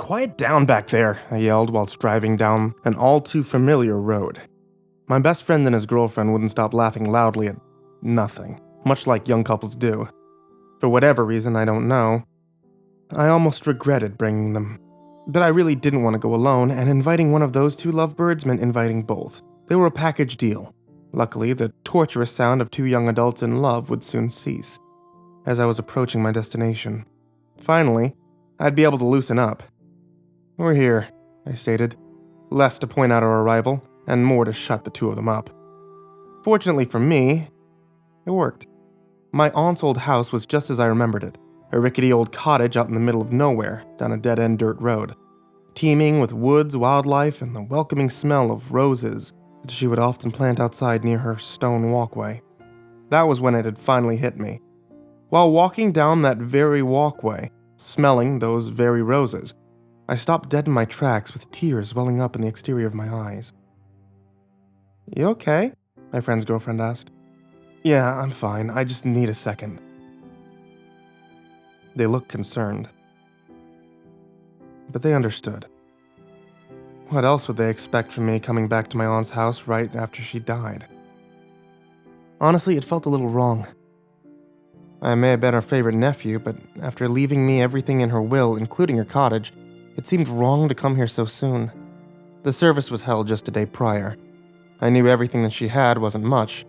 quiet down back there, I yelled whilst driving down an all-too-familiar road. My best friend and his girlfriend wouldn't stop laughing loudly at nothing, much like young couples do. For whatever reason I don't know, I almost regretted bringing them. But I really didn't want to go alone, and inviting one of those two lovebirds meant inviting both. They were a package deal. Luckily, the torturous sound of two young adults in love would soon cease, as I was approaching my destination. Finally, I'd be able to loosen up. "We're here," I stated, less to point out our arrival, and more to shut the two of them up. Fortunately for me, it worked. My aunt's old house was just as I remembered it, a rickety old cottage out in the middle of nowhere, down a dead-end dirt road, teeming with woods, wildlife, and the welcoming smell of roses that she would often plant outside near her stone walkway. That was when it had finally hit me. While walking down that very walkway, smelling those very roses, I stopped dead in my tracks with tears welling up in the exterior of my eyes. "You okay?" my friend's girlfriend asked. "Yeah, I'm fine. I just need a second." They looked concerned. But they understood. What else would they expect from me coming back to my aunt's house right after she died? Honestly, it felt a little wrong. I may have been her favorite nephew, but after leaving me everything in her will, including her cottage, it seemed wrong to come here so soon. The service was held just a day prior. I knew everything that she had wasn't much.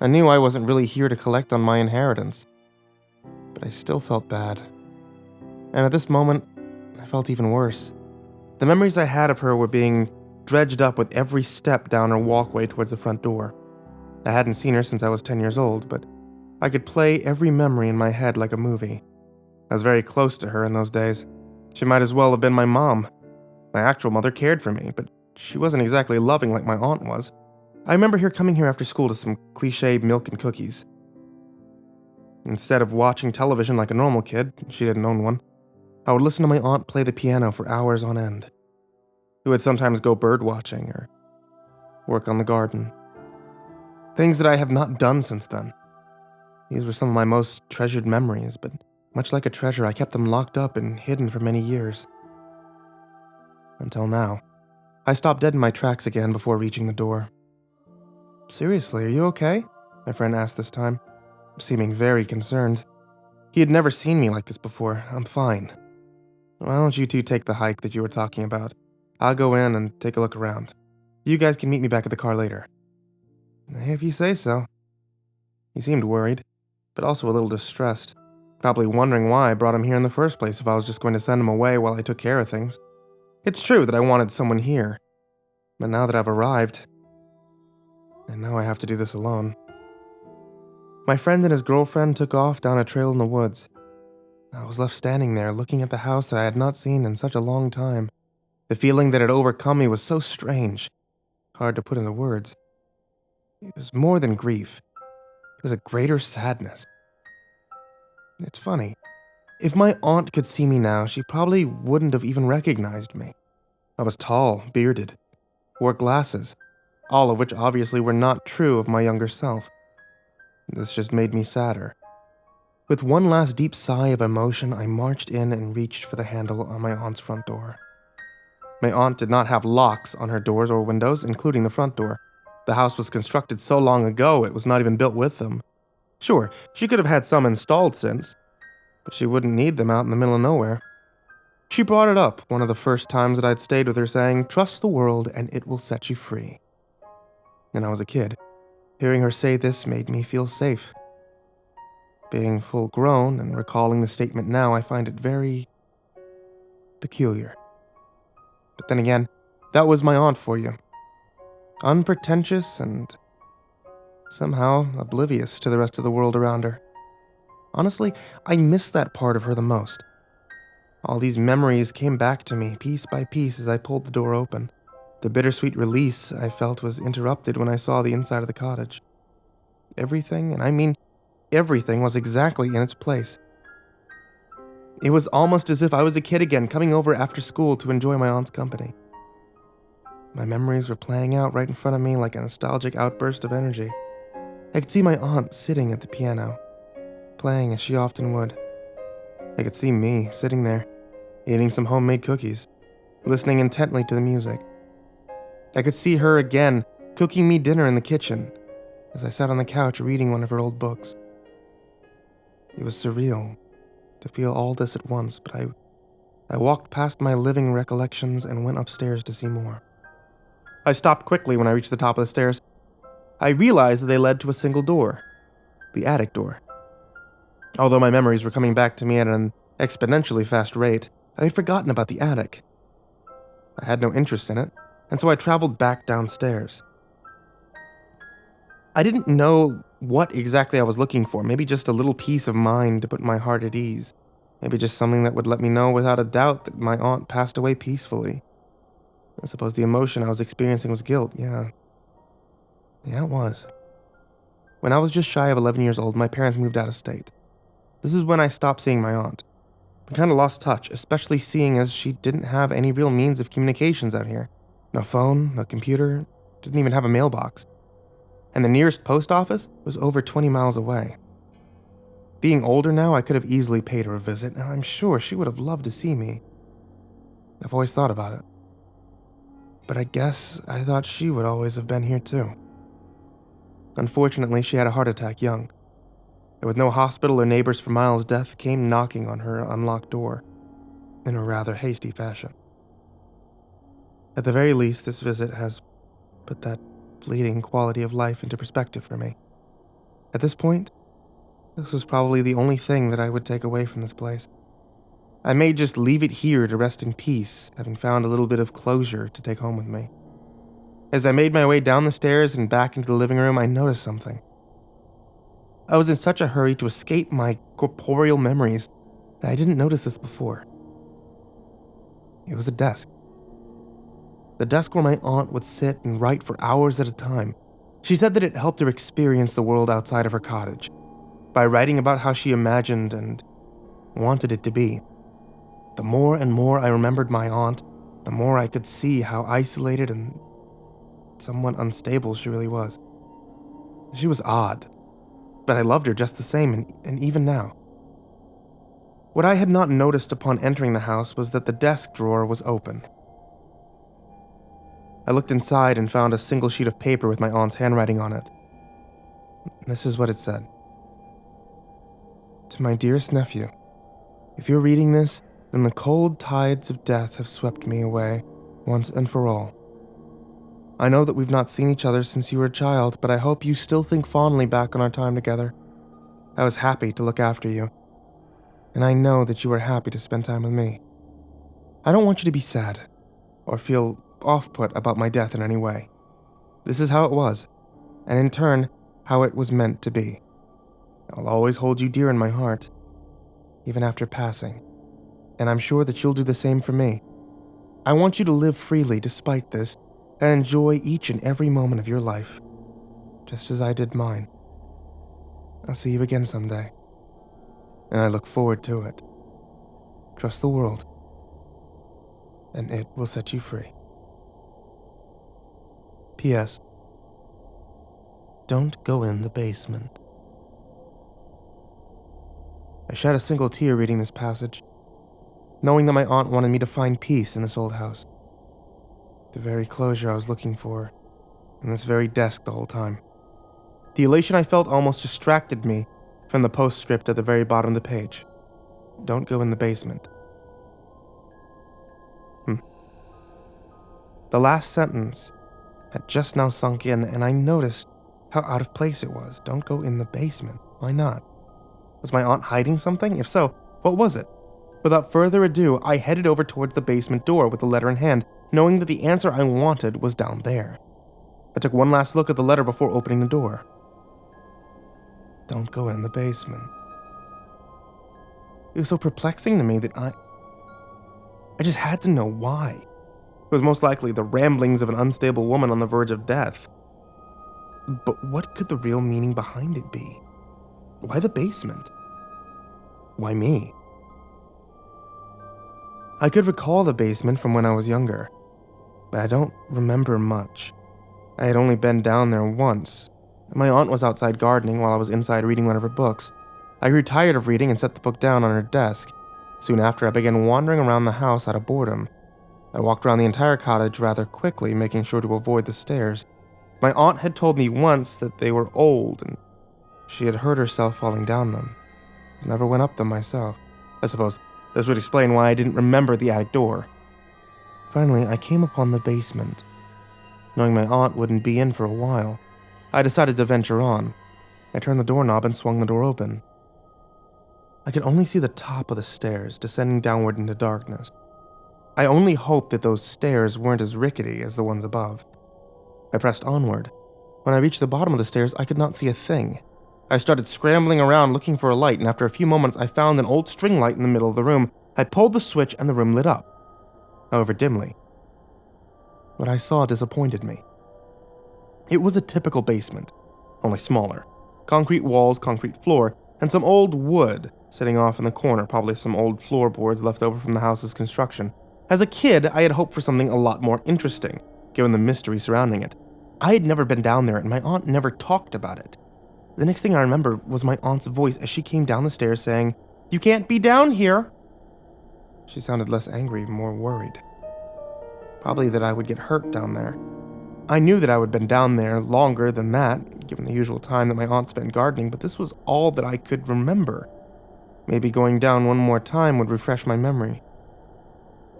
I knew I wasn't really here to collect on my inheritance. But I still felt bad. And at this moment, I felt even worse. The memories I had of her were being dredged up with every step down her walkway towards the front door. I hadn't seen her since I was 10 years old, but I could play every memory in my head like a movie. I was very close to her in those days. She might as well have been my mom. My actual mother cared for me, but she wasn't exactly loving like my aunt was. I remember her coming here after school to some cliché milk and cookies. Instead of watching television like a normal kid, she didn't own one, I would listen to my aunt play the piano for hours on end. We would sometimes go bird watching or work on the garden. Things that I have not done since then. These were some of my most treasured memories, but much like a treasure, I kept them locked up and hidden for many years. Until now. I stopped dead in my tracks again before reaching the door. "Seriously, are you okay?" my friend asked this time, seeming very concerned. He had never seen me like this before. "I'm fine. Why don't you two take the hike that you were talking about? I'll go in and take a look around. You guys can meet me back at the car later." "If you say so." He seemed worried, but also a little distressed, probably wondering why I brought him here in the first place if I was just going to send him away while I took care of things. It's true that I wanted someone here, but now that I've arrived, and now I have to do this alone. My friend and his girlfriend took off down a trail in the woods. I was left standing there looking at the house that I had not seen in such a long time. The feeling that had overcome me was so strange, hard to put into words. It was more than grief. It was a greater sadness. It's funny. If my aunt could see me now, she probably wouldn't have even recognized me. I was tall, bearded, wore glasses, all of which obviously were not true of my younger self. This just made me sadder. With one last deep sigh of emotion, I marched in and reached for the handle on my aunt's front door. My aunt did not have locks on her doors or windows, including the front door. The house was constructed so long ago it was not even built with them. Sure, she could have had some installed since, but she wouldn't need them out in the middle of nowhere. She brought it up one of the first times that I'd stayed with her, saying, "Trust the world and it will set you free." And I was a kid. Hearing her say this made me feel safe. Being full grown and recalling the statement now, I find it very peculiar. But then again, that was my aunt for you. Unpretentious and somehow oblivious to the rest of the world around her. Honestly, I miss that part of her the most. All these memories came back to me piece by piece as I pulled the door open. The bittersweet release I felt was interrupted when I saw the inside of the cottage. Everything, and I mean everything, was exactly in its place. It was almost as if I was a kid again, coming over after school to enjoy my aunt's company. My memories were playing out right in front of me like a nostalgic outburst of energy. I could see my aunt sitting at the piano, playing as she often would. I could see me sitting there, eating some homemade cookies, listening intently to the music. I could see her again, cooking me dinner in the kitchen, as I sat on the couch reading one of her old books. It was surreal to feel all this at once, but I walked past my living recollections and went upstairs to see more. I stopped quickly when I reached the top of the stairs. I realized that they led to a single door, the attic door. Although my memories were coming back to me at an exponentially fast rate, I had forgotten about the attic. I had no interest in it, and so I traveled back downstairs. I didn't know what exactly I was looking for, maybe just a little peace of mind to put my heart at ease. Maybe just something that would let me know without a doubt that my aunt passed away peacefully. I suppose the emotion I was experiencing was guilt, yeah. Yeah, it was. When I was just shy of 11 years old, my parents moved out of state. This is when I stopped seeing my aunt. I kind of lost touch, especially seeing as she didn't have any real means of communications out here. No phone, no computer, didn't even have a mailbox. And the nearest post office was over 20 miles away. Being older now, I could have easily paid her a visit, and I'm sure she would have loved to see me. I've always thought about it. But I guess I thought she would always have been here too. Unfortunately, she had a heart attack young. And with no hospital or neighbors for miles, death came knocking on her unlocked door in a rather hasty fashion. At the very least, this visit has put that fleeting quality of life into perspective for me. At this point, this was probably the only thing that I would take away from this place. I may just leave it here to rest in peace, having found a little bit of closure to take home with me. As I made my way down the stairs and back into the living room, I noticed something. I was in such a hurry to escape my corporeal memories that I didn't notice this before. It was a desk. The desk where my aunt would sit and write for hours at a time. She said that it helped her experience the world outside of her cottage, by writing about how she imagined and wanted it to be. The more and more I remembered my aunt, the more I could see how isolated and somewhat unstable she really was. She was odd, but I loved her just the same, and even now. What I had not noticed upon entering the house was that the desk drawer was open. I looked inside and found a single sheet of paper with my aunt's handwriting on it. This is what it said. To my dearest nephew, if you're reading this, then the cold tides of death have swept me away, once and for all. I know that we've not seen each other since you were a child, but I hope you still think fondly back on our time together. I was happy to look after you, and I know that you are happy to spend time with me. I don't want you to be sad, or feel off-put about my death in any way. This is how it was, and in turn, how it was meant to be. I'll always hold you dear in my heart, even after passing, and I'm sure that you'll do the same for me. I want you to live freely despite this, and enjoy each and every moment of your life, just as I did mine. I'll see you again someday, and I look forward to it. Trust the world, and it will set you free. P.S. Don't go in the basement. I shed a single tear reading this passage, knowing that my aunt wanted me to find peace in this old house. The very closure I was looking for, in this very desk the whole time. The elation I felt almost distracted me from the postscript at the very bottom of the page. Don't go in the basement. The last sentence had just now sunk in, and I noticed how out of place it was. Don't go in the basement. Why not? Was my aunt hiding something? If so, what was it? Without further ado, I headed over towards the basement door with the letter in hand, knowing that the answer I wanted was down there. I took one last look at the letter before opening the door. Don't go in the basement. It was so perplexing to me that I just had to know why. It was most likely the ramblings of an unstable woman on the verge of death. But what could the real meaning behind it be? Why the basement? Why me? I could recall the basement from when I was younger, but I don't remember much. I had only been down there once. My aunt was outside gardening while I was inside reading one of her books. I grew tired of reading and set the book down on her desk. Soon after, I began wandering around the house out of boredom. I walked around the entire cottage rather quickly, making sure to avoid the stairs. My aunt had told me once that they were old, and she had hurt herself falling down them. I never went up them myself. I suppose this would explain why I didn't remember the attic door. Finally, I came upon the basement. Knowing my aunt wouldn't be in for a while, I decided to venture on. I turned the doorknob and swung the door open. I could only see the top of the stairs, descending downward into darkness. I only hoped that those stairs weren't as rickety as the ones above. I pressed onward. When I reached the bottom of the stairs, I could not see a thing. I started scrambling around looking for a light, and after a few moments, I found an old string light in the middle of the room. I pulled the switch and the room lit up, however dimly. What I saw disappointed me. It was a typical basement, only smaller. Concrete walls, concrete floor, and some old wood sitting off in the corner, probably some old floorboards left over from the house's construction. As a kid, I had hoped for something a lot more interesting, given the mystery surrounding it. I had never been down there, and my aunt never talked about it. The next thing I remember was my aunt's voice as she came down the stairs saying, "You can't be down here!" She sounded less angry, more worried. Probably that I would get hurt down there. I knew that I would have been down there longer than that, given the usual time that my aunt spent gardening, but this was all that I could remember. Maybe going down one more time would refresh my memory.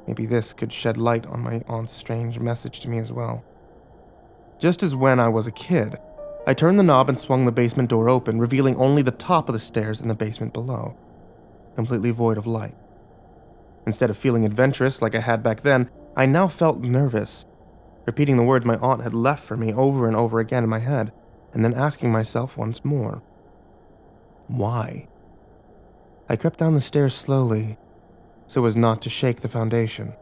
Maybe this could shed light on my aunt's strange message to me as well. Just as when I was a kid, I turned the knob and swung the basement door open, revealing only the top of the stairs in the basement below, completely void of light. Instead of feeling adventurous like I had back then, I now felt nervous, repeating the words my aunt had left for me over and over again in my head, and then asking myself once more, why? I crept down the stairs slowly, so as not to shake the foundation.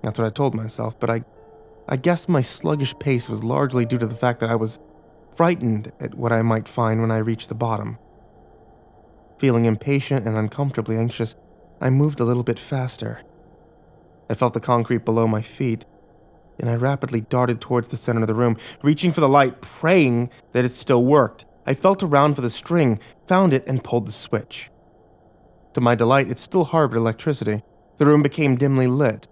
That's what I told myself, but I guess my sluggish pace was largely due to the fact that I was frightened at what I might find when I reached the bottom. Feeling impatient and uncomfortably anxious, I moved a little bit faster. I felt the concrete below my feet, and I rapidly darted towards the center of the room, reaching for the light, praying that it still worked. I felt around for the string, found it, and pulled the switch. To my delight, it still harbored electricity. The room became dimly lit.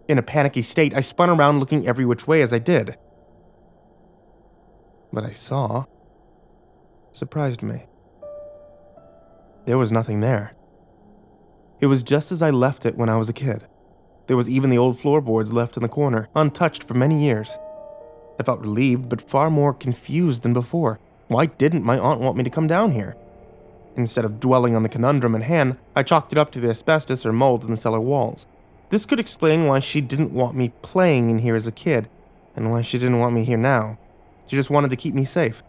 In a panicky state, I spun around looking every which way as I did. What I saw surprised me. There was nothing there. It was just as I left it when I was a kid. There was even the old floorboards left in the corner, untouched for many years. I felt relieved, but far more confused than before. Why didn't my aunt want me to come down here? Instead of dwelling on the conundrum at hand, I chalked it up to the asbestos or mold in the cellar walls. This could explain why she didn't want me playing in here as a kid, and why she didn't want me here now. She just wanted to keep me safe.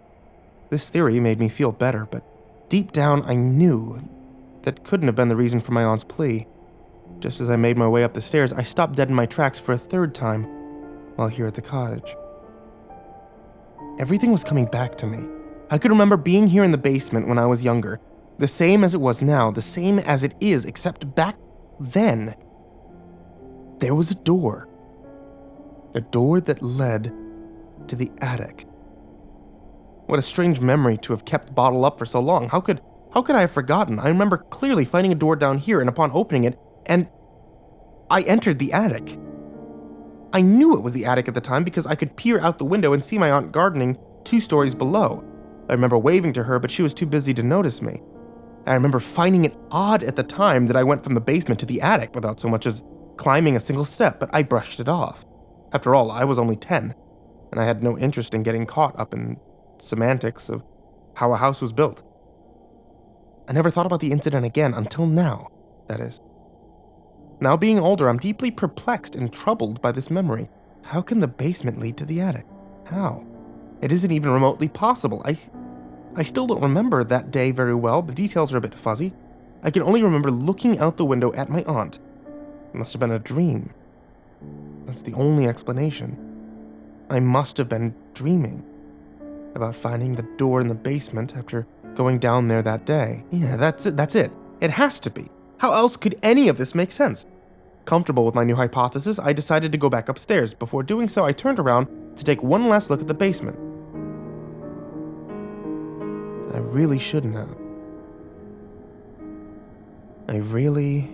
This theory made me feel better, but deep down I knew that couldn't have been the reason for my aunt's plea. Just as I made my way up the stairs, I stopped dead in my tracks for a third time while here at the cottage. Everything was coming back to me. I could remember being here in the basement when I was younger, the same as it was now, the same as it is, except back then, there was a door that led to the attic. What a strange memory to have kept bottled up for so long. How could I have forgotten? I remember clearly finding a door down here, and upon opening it, I entered the attic. I knew it was the attic at the time because I could peer out the window and see my aunt gardening 2 stories below. I remember waving to her, but she was too busy to notice me. I remember finding it odd at the time that I went from the basement to the attic without so much as climbing a single step, but I brushed it off. After all, I was only 10, and I had no interest in getting caught up in semantics of how a house was built. I never thought about the incident again until now, that is. Now being older, I'm deeply perplexed and troubled by this memory. How can the basement lead to the attic? How? It isn't even remotely possible. I still don't remember that day very well. The details are a bit fuzzy. I can only remember looking out the window at my aunt. It must have been a dream. That's the only explanation. I must have been dreaming about finding the door in the basement after going down there that day. Yeah, that's it. It has to be. How else could any of this make sense? Comfortable with my new hypothesis, I decided to go back upstairs. Before doing so, I turned around to take one last look at the basement. I really shouldn't have. I really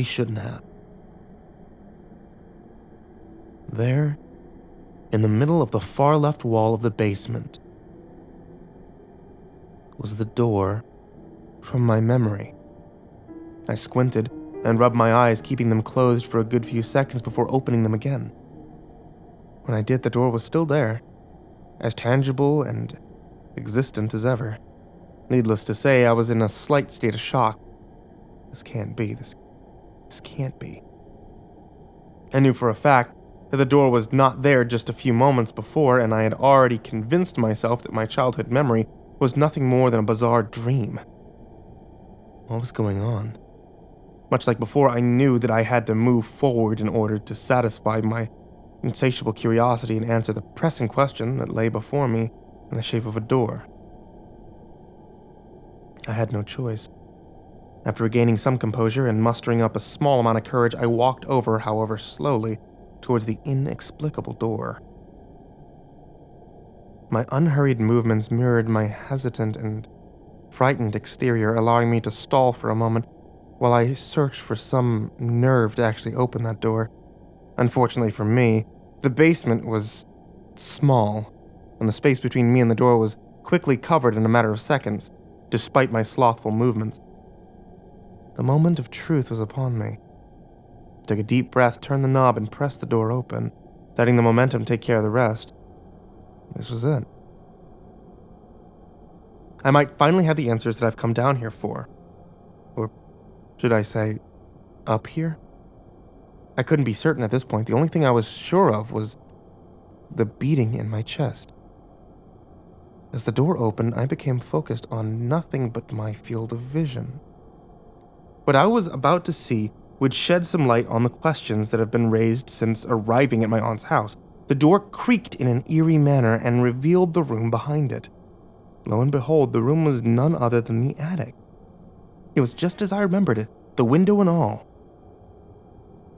shouldn't have. There, in the middle of the far left wall of the basement, was the door from my memory. I squinted and rubbed my eyes, keeping them closed for a good few seconds before opening them again. When I did, the door was still there, as tangible and existent as ever. Needless to say, I was in a slight state of shock. This can't be. This can't be. I knew for a fact that the door was not there just a few moments before, and I had already convinced myself that my childhood memory was nothing more than a bizarre dream. What was going on? Much like before, I knew that I had to move forward in order to satisfy my insatiable curiosity and answer the pressing question that lay before me in the shape of a door. I had no choice. After regaining some composure and mustering up a small amount of courage, I walked over, however slowly, towards the inexplicable door. My unhurried movements mirrored my hesitant and frightened exterior, allowing me to stall for a moment while I searched for some nerve to actually open that door. Unfortunately for me, the basement was small, and the space between me and the door was quickly covered in a matter of seconds, despite my slothful movements. The moment of truth was upon me. I took a deep breath, turned the knob, and pressed the door open, letting the momentum take care of the rest. This was it. I might finally have the answers that I've come down here for. Or should I say, up here? I couldn't be certain at this point. The only thing I was sure of was the beating in my chest. As the door opened, I became focused on nothing but my field of vision. What I was about to see would shed some light on the questions that have been raised since arriving at my aunt's house. The door creaked in an eerie manner and revealed the room behind it. Lo and behold, the room was none other than the attic. It was just as I remembered it, the window and all.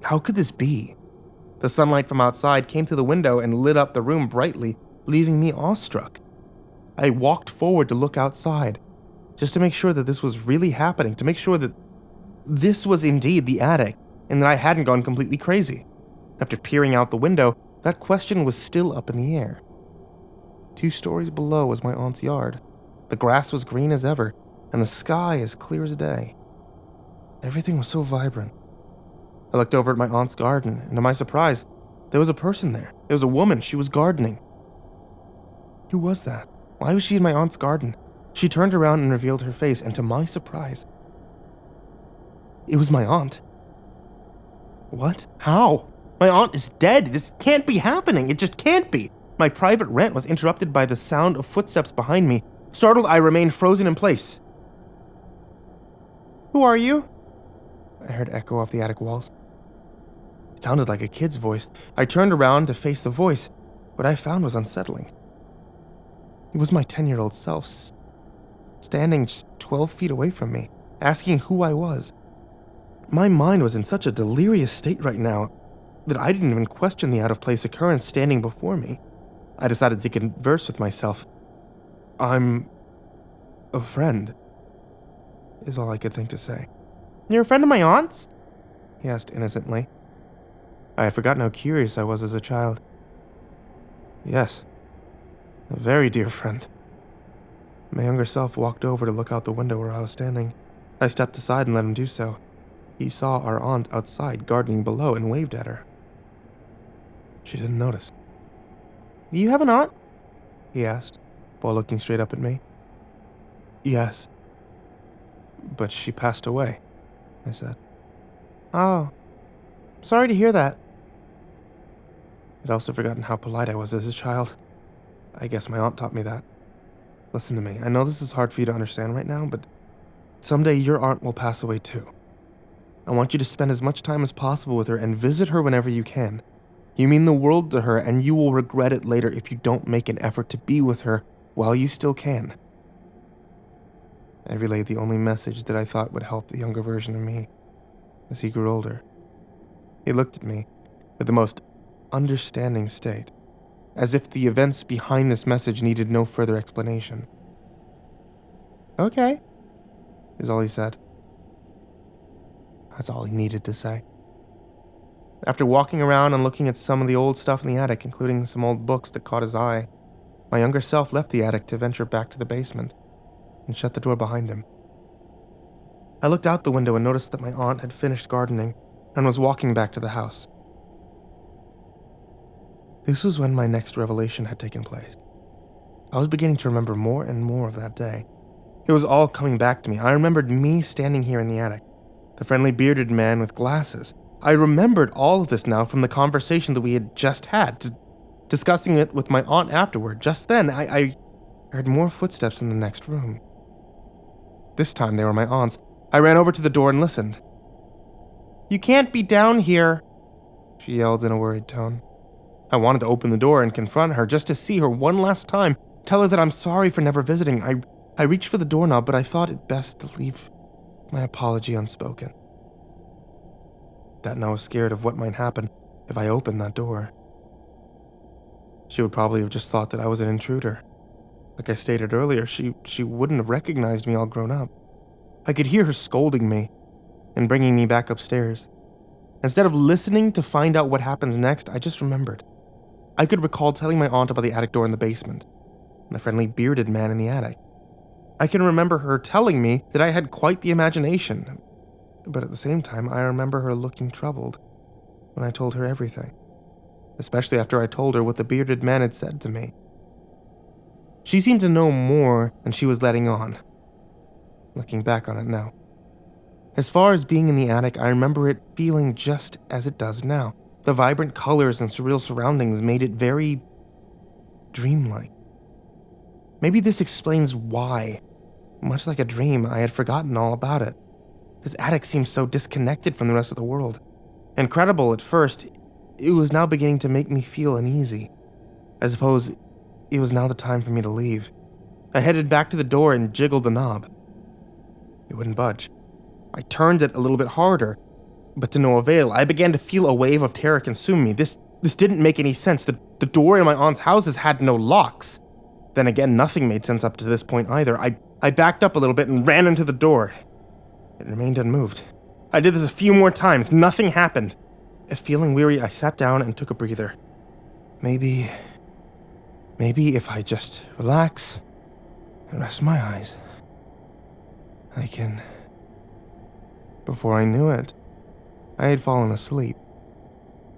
How could this be? The sunlight from outside came through the window and lit up the room brightly, leaving me awestruck. I walked forward to look outside, just to make sure that this was really happening, to make sure that this was indeed the attic, and that I hadn't gone completely crazy. After peering out the window, that question was still up in the air. 2 stories below was my aunt's yard. The grass was green as ever, and the sky as clear as day. Everything was so vibrant. I looked over at my aunt's garden, and to my surprise, there was a person there. There was a woman. She was gardening. Who was that? Why was she in my aunt's garden? She turned around and revealed her face, and to my surprise, it was my aunt. What? How? My aunt is dead. This can't be happening. It just can't be. My private rant was interrupted by the sound of footsteps behind me. Startled, I remained frozen in place. Who are you? I heard echo off the attic walls. It sounded like a kid's voice. I turned around to face the voice. What I found was unsettling. It was my 10-year-old self, standing just 12 feet away from me, asking who I was. My mind was in such a delirious state right now that I didn't even question the out-of-place occurrence standing before me. I decided to converse with myself. I'm a friend, is all I could think to say. You're a friend of my aunt's? He asked innocently. I had forgotten how curious I was as a child. Yes, a very dear friend. My younger self walked over to look out the window where I was standing. I stepped aside and let him do so. He saw our aunt outside gardening below and waved at her. She didn't notice. Do you have an aunt? He asked, while looking straight up at me. Yes. But she passed away, I said. Oh, sorry to hear that. I'd also forgotten how polite I was as a child. I guess my aunt taught me that. Listen to me, I know this is hard for you to understand right now, but someday your aunt will pass away too. I want you to spend as much time as possible with her and visit her whenever you can. You mean the world to her, and you will regret it later if you don't make an effort to be with her while you still can. I relayed the only message that I thought would help the younger version of me as he grew older. He looked at me with the most understanding state, as if the events behind this message needed no further explanation. Okay. is all he said. That's all he needed to say. After walking around and looking at some of the old stuff in the attic, including some old books that caught his eye, my younger self left the attic to venture back to the basement and shut the door behind him. I looked out the window and noticed that my aunt had finished gardening and was walking back to the house. This was when my next revelation had taken place. I was beginning to remember more and more of that day. It was all coming back to me. I remembered me standing here in the attic, the friendly bearded man with glasses. I remembered all of this now from the conversation that we had just had, to discussing it with my aunt afterward. Just then, I heard more footsteps in the next room. This time they were my aunt's. I ran over to the door and listened. "You can't be down here," she yelled in a worried tone. I wanted to open the door and confront her just to see her one last time, tell her that I'm sorry for never visiting. I reached for the doorknob, but I thought it best to leave my apology unspoken. That I was scared of what might happen if I opened that door. She would probably have just thought that I was an intruder. Like I stated earlier, she wouldn't have recognized me all grown up. I could hear her scolding me and bringing me back upstairs. Instead of listening to find out what happens next, I just remembered. I could recall telling my aunt about the attic door in the basement and the friendly bearded man in the attic. I can remember her telling me that I had quite the imagination, but at the same time, I remember her looking troubled when I told her everything, especially after I told her what the bearded man had said to me. She seemed to know more than she was letting on, looking back on it now. As far as being in the attic, I remember it feeling just as it does now. The vibrant colors and surreal surroundings made it very dreamlike. Maybe this explains why, much like a dream, I had forgotten all about it. This attic seemed so disconnected from the rest of the world. Incredible at first, it was now beginning to make me feel uneasy. I suppose it was now the time for me to leave. I headed back to the door and jiggled the knob. It wouldn't budge. I turned it a little bit harder, but to no avail. I began to feel a wave of terror consume me. This didn't make any sense. The door in my aunt's houses had no locks. Then again, nothing made sense up to this point either. I backed up a little bit and ran into the door. It remained unmoved. I did this a few more times. Nothing happened. Feeling weary, I sat down and took a breather. Maybe if I just relax and rest my eyes, I can... Before I knew it, I had fallen asleep.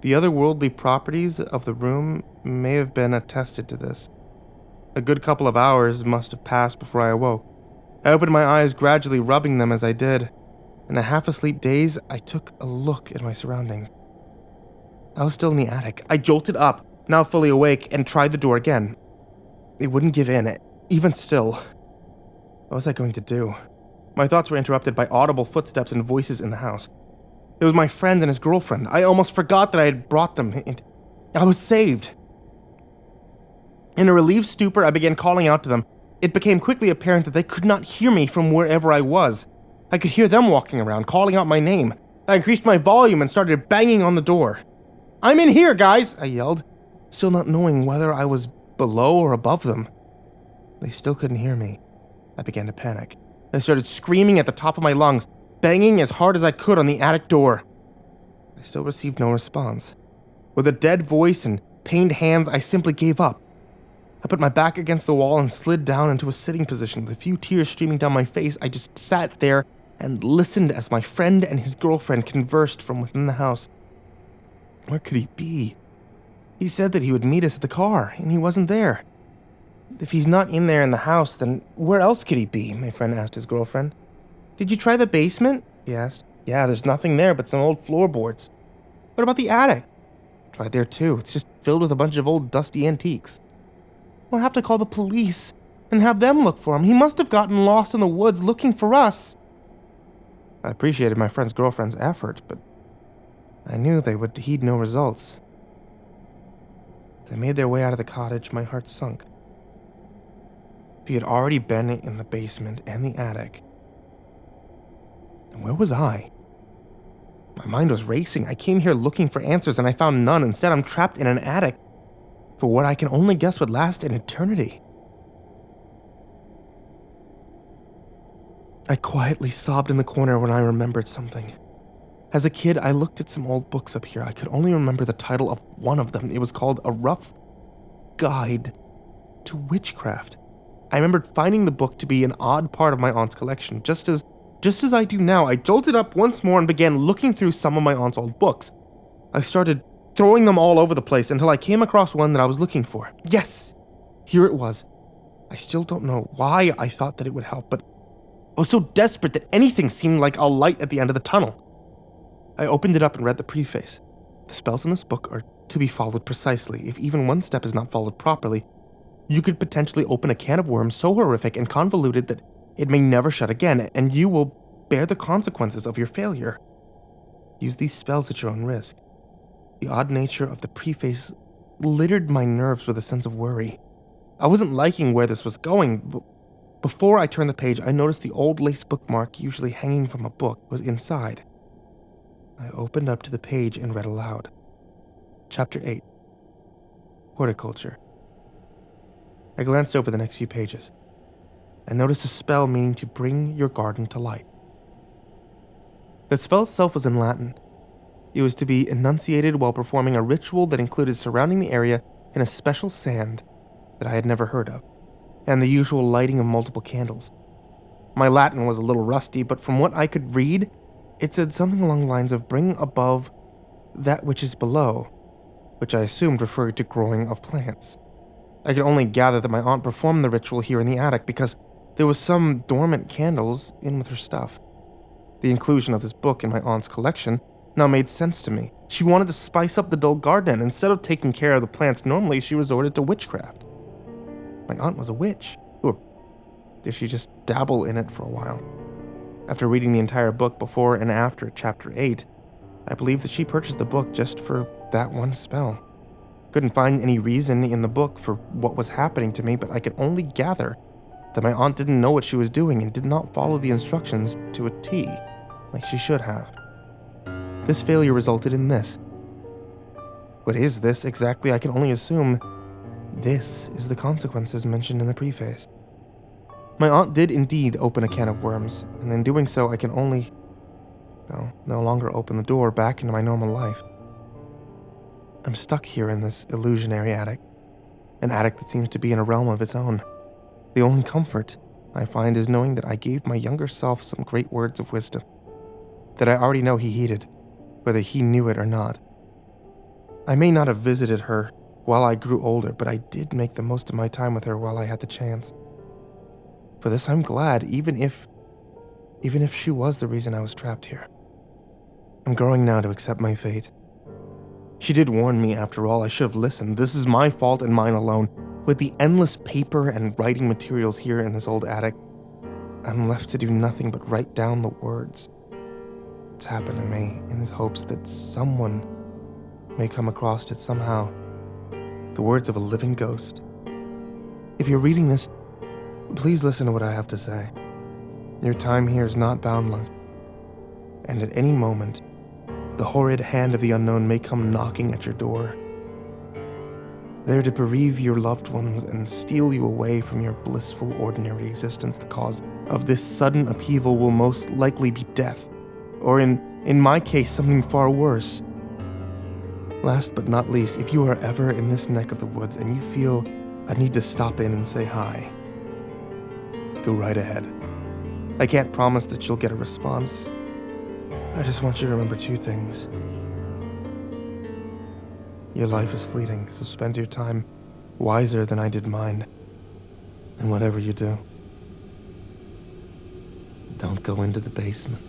The otherworldly properties of the room may have been attested to this. A good couple of hours must have passed before I awoke. I opened my eyes, gradually rubbing them as I did. In a half-asleep daze, I took a look at my surroundings. I was still in the attic. I jolted up, now fully awake, and tried the door again. It wouldn't give in. Even still, what was I going to do? My thoughts were interrupted by audible footsteps and voices in the house. It was my friend and his girlfriend. I almost forgot that I had brought them, and I was saved. In a relieved stupor, I began calling out to them. It became quickly apparent that they could not hear me from wherever I was. I could hear them walking around, calling out my name. I increased my volume and started banging on the door. "I'm in here, guys!" I yelled, still not knowing whether I was below or above them. They still couldn't hear me. I began to panic. I started screaming at the top of my lungs, banging as hard as I could on the attic door. I still received no response. With a dead voice and pained hands, I simply gave up. I put my back against the wall and slid down into a sitting position. With a few tears streaming down my face, I just sat there and listened as my friend and his girlfriend conversed from within the house. Where could he be? He said that he would meet us at the car, and he wasn't there. If he's not in there in the house, then where else could he be? My friend asked his girlfriend. Did you try the basement? He asked. Yeah, there's nothing there but some old floorboards. What about the attic? Tried there too. It's just filled with a bunch of old dusty antiques. We'll have to call the police and have them look for him. He must have gotten lost in the woods looking for us. I appreciated my friend's girlfriend's effort, but I knew they would heed no results. As they made their way out of the cottage, my heart sunk. If he had already been in the basement and the attic, then where was I? My mind was racing. I came here looking for answers and I found none. Instead, I'm trapped in an attic for what I can only guess would last an eternity. I quietly sobbed in the corner when I remembered something. As a kid, I looked at some old books up here. I could only remember the title of one of them. It was called A Rough Guide to Witchcraft. I remembered finding the book to be an odd part of my aunt's collection. Just as I do now, I jolted up once more and began looking through some of my aunt's old books. I started throwing them all over the place until I came across one that I was looking for. Yes! Here it was. I still don't know why I thought that it would help, but I was so desperate that anything seemed like a light at the end of the tunnel. I opened it up and read the preface. The spells in this book are to be followed precisely. If even one step is not followed properly, you could potentially open a can of worms so horrific and convoluted that it may never shut again, and you will bear the consequences of your failure. Use these spells at your own risk. The odd nature of the preface littered my nerves with a sense of worry. I wasn't liking where this was going. Before I turned the page, I noticed the old lace bookmark usually hanging from a book was inside. I opened up to the page and read aloud. Chapter 8. Horticulture. I glanced over the next few pages and noticed a spell meaning to bring your garden to light. The spell itself was in Latin. It was to be enunciated while performing a ritual that included surrounding the area in a special sand that I had never heard of, and the usual lighting of multiple candles. My Latin was a little rusty, but from what I could read, it said something along the lines of bring above that which is below, which I assumed referred to growing of plants. I could only gather that my aunt performed the ritual here in the attic because there was some dormant candles in with her stuff. The inclusion of this book in my aunt's collection now made sense to me. She wanted to spice up the dull garden, and instead of taking care of the plants normally, she resorted to witchcraft. My aunt was a witch, or did she just dabble in it for a while? After reading the entire book before and after Chapter 8, I believe that she purchased the book just for that one spell. Couldn't find any reason in the book for what was happening to me, but I could only gather that my aunt didn't know what she was doing and did not follow the instructions to a T, like she should have. This failure resulted in this. What is this exactly? I can only assume this is the consequences mentioned in the preface. My aunt did indeed open a can of worms, and in doing so I can only, no longer open the door back into my normal life. I'm stuck here in this illusionary attic, an attic that seems to be in a realm of its own. The only comfort I find is knowing that I gave my younger self some great words of wisdom, that I already know he heeded, whether he knew it or not. I may not have visited her while I grew older, but I did make the most of my time with her while I had the chance. For this I'm glad, even if she was the reason I was trapped here. I'm growing now to accept my fate. She did warn me, after all. I should have listened. This is my fault and mine alone. With the endless paper and writing materials here in this old attic, I'm left to do nothing but write down the words. It's happened to me in the hopes that someone may come across it somehow. The words of a living ghost. If you're reading this, please listen to what I have to say. Your time here is not boundless, and at any moment, the horrid hand of the unknown may come knocking at your door, there to bereave your loved ones and steal you away from your blissful ordinary existence. The cause of this sudden upheaval will most likely be death, or in my case, something far worse. Last but not least, if you are ever in this neck of the woods and you feel a need to stop in and say hi, go right ahead. I can't promise that you'll get a response. I just want you to remember two things. Your life is fleeting, so spend your time wiser than I did mine. And whatever you do, don't go into the basement.